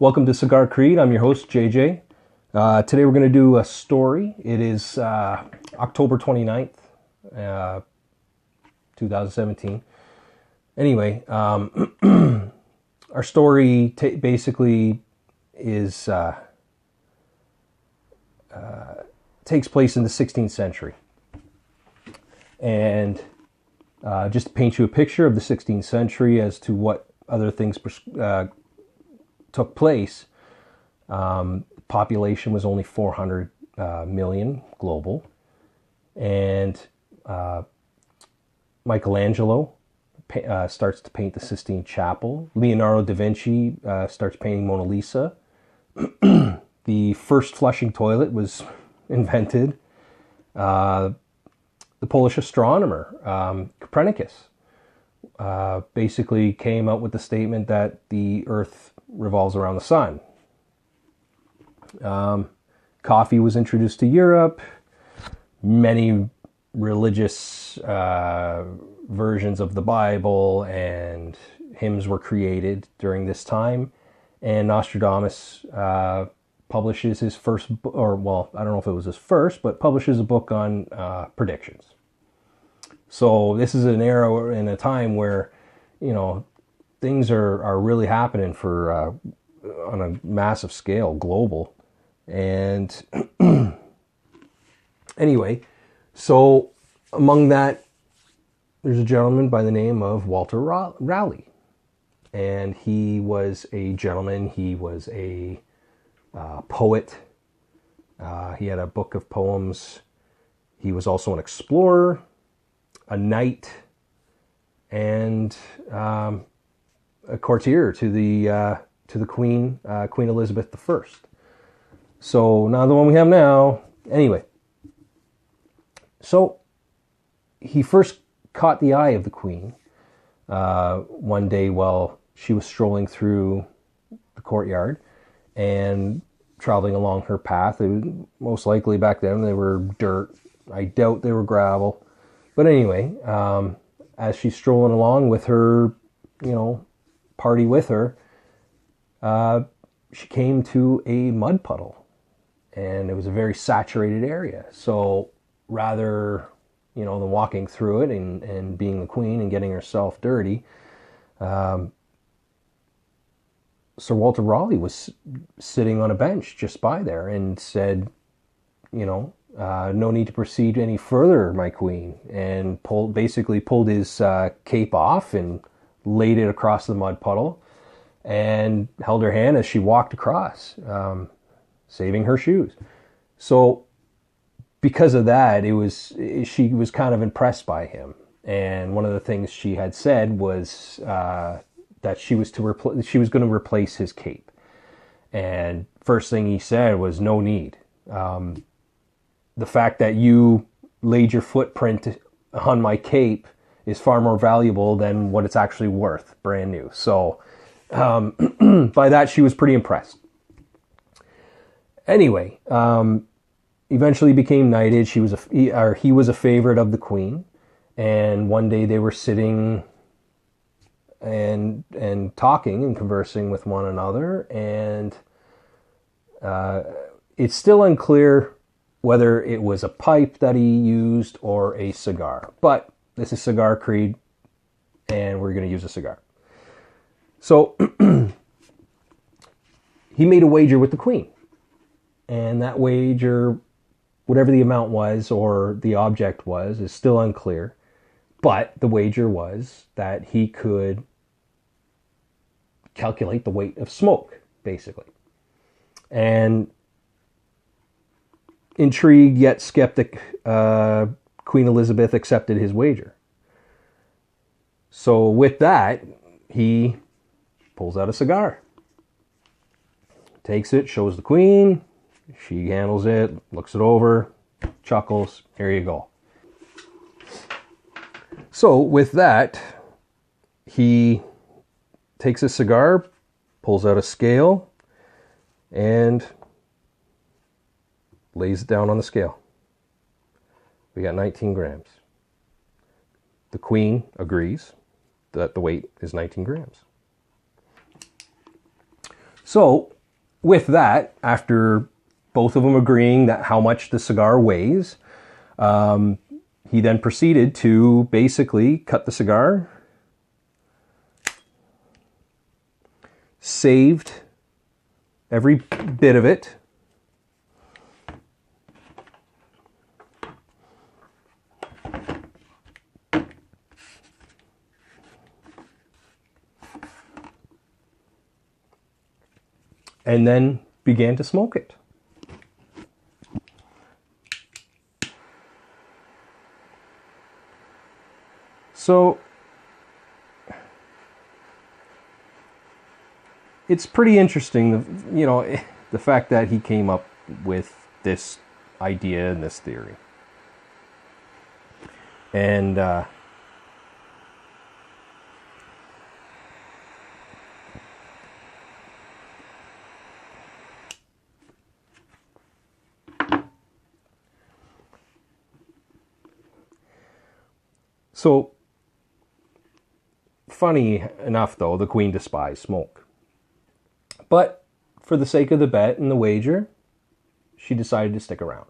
Welcome to Cigar Creed. I'm your host, JJ. Today we're going to do a story. It is October 29th, 2017. Anyway, our story basically is takes place in the 16th century. And just to paint you a picture of the 16th century as to what other things took place, population was only 400 million global, and Michelangelo starts to paint the Sistine Chapel. Leonardo da Vinci starts painting Mona Lisa. The first flushing toilet was invented. The Polish astronomer Copernicus basically came out with the statement that the Earth revolves around the sun. Coffee was introduced to Europe. Many religious versions of the Bible and hymns were created during this time. And Nostradamus publishes his first, or well, I don't know if it was his first, but publishes a book on predictions. So this is an era and a time where, you know, things are really happening for on a massive scale, global. And anyway, so among that, there's a gentleman by the name of Walter Raleigh. And he was a gentleman. He was a poet. He had a book of poems. He was also an explorer, a knight, and a courtier to the Queen Elizabeth I. So not the one we have now. Anyway, so he first caught the eye of the Queen one day while she was strolling through the courtyard and traveling along her path. It was, most likely back then they were dirt. I doubt they were gravel. But anyway, as she's strolling along with her, party with her, she came to a mud puddle, and it was a very saturated area. So rather, than walking through it and being the queen and getting herself dirty, Sir Walter Raleigh was sitting on a bench just by there and said, no need to proceed any further, my queen, and basically pulled his cape off and laid it across the mud puddle and held her hand as she walked across, saving her shoes. So because of that, she was kind of impressed by him. And one of the things she had said was that she was going to replace his cape. And first thing he said was, no need. The fact that you laid your footprint on my cape is far more valuable than what it's actually worth, brand new. So by that, she was pretty impressed. Anyway, eventually became knighted. He was a favorite of the Queen. And one day they were sitting and talking and conversing with one another. And it's still unclear whether it was a pipe that he used or a cigar. But this is Cigar Creed, and we're going to use a cigar. So he made a wager with the Queen. And that wager, whatever the amount was or the object was, is still unclear. But the wager was that he could calculate the weight of smoke, basically. And intrigued yet skeptic, Queen Elizabeth accepted his wager. So with that, he pulls out a cigar, takes it, shows the Queen. She handles it, looks it over, chuckles. Here you go. So with that, he takes a cigar, pulls out a scale, and lays it down on the scale. We got 19 grams. The Queen agrees that the weight is 19 grams. So with that, after both of them agreeing that how much the cigar weighs, he then proceeded to basically cut the cigar, saved every bit of it, and then began to smoke it. So it's pretty interesting, you know, the fact that he came up with this idea and this theory. And so, funny enough, though, the Queen despised smoke. But for the sake of the bet and the wager, she decided to stick around.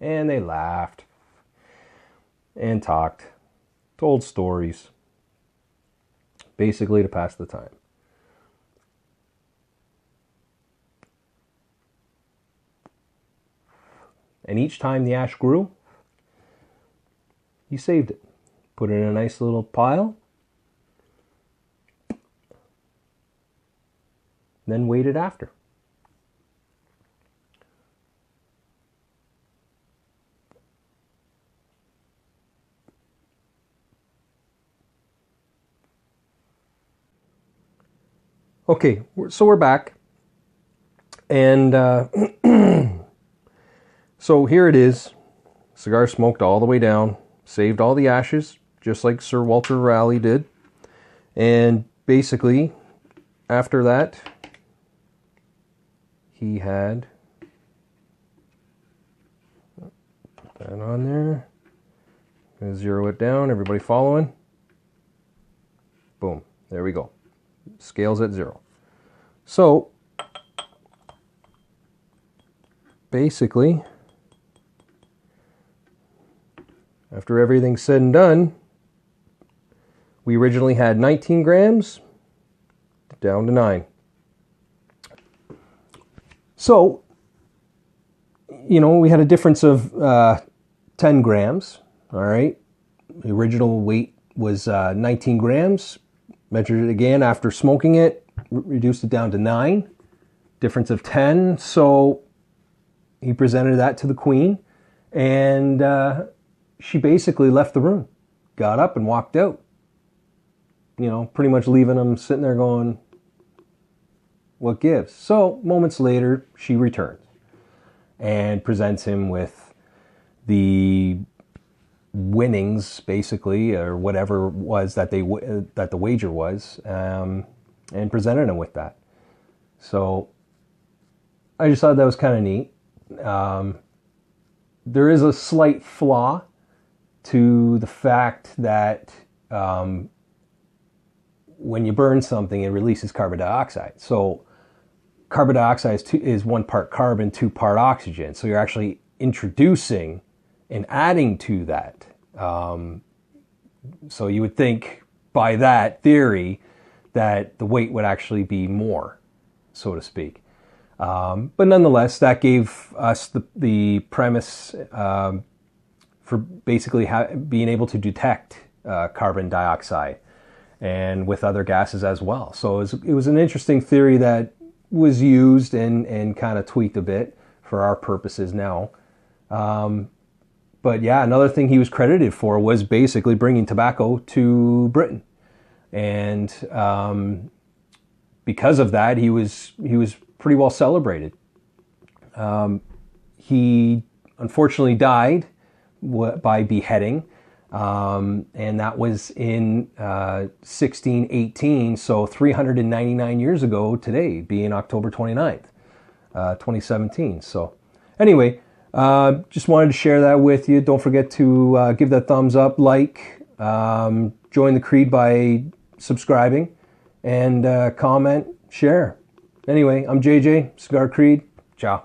And they laughed and talked, told stories, basically to pass the time. And each time the ash grew, he saved it, put it in a nice little pile, then waited after. Okay, so we're back, and so here it is, cigar smoked all the way down, saved all the ashes, just like Sir Walter Raleigh did, and basically, after that, he had, put that on there, I'm gonna zero it down, everybody following? Boom, there we go. Scales at 0. So, basically, after everything's said and done, we originally had 19 grams, down to 9. So, you know, we had a difference of 10 grams, all right? The original weight was 19 grams. Measured it again after smoking it, reduced it down to 9, difference of 10. So he presented that to the Queen, and she basically left the room, got up and walked out. You know, pretty much leaving him sitting there going, what gives? So moments later, she returns and presents him with the winnings, basically, or whatever it was that that the wager was, and presented him with that. So I just thought that was kind of neat. There is a slight flaw to the fact that when you burn something, it releases carbon dioxide. So carbon dioxide is 1 part carbon, 2 part oxygen. So you're actually introducing and adding to that. So you would think by that theory that the weight would actually be more, so to speak. But nonetheless, that gave us the premise for basically being able to detect carbon dioxide and with other gases as well. So it was an interesting theory that was used and kind of tweaked a bit for our purposes now. But yeah, another thing he was credited for was basically bringing tobacco to Britain. And because of that, he was pretty well celebrated. He unfortunately died by beheading, and that was in 1618, so 399 years ago today, being October 29th, 2017. So anyway, Just wanted to share that with you. Don't forget to give that thumbs up, like, join the creed by subscribing, and comment, share. Anyway, I'm JJ, Cigar Creed. Ciao.